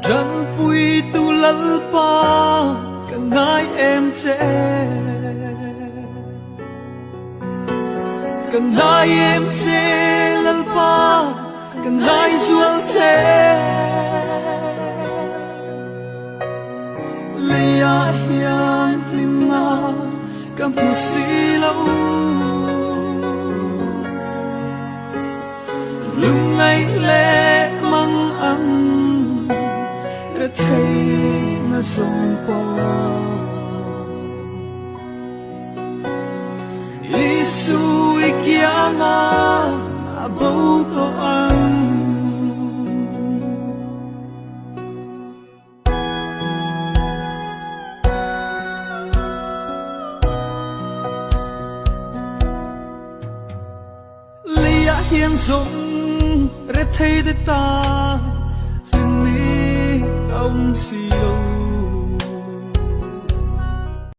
răng bụi tu lal pa cả ngái em che cả ngái em che lal pa cả ngái zual che leia hian lima kampusi lau lung ngày lệ mang âm đã thấy nó sông po Isu ikianga abau to ang Leia hiền giống rất thấy đất ta hương mi ông xì lô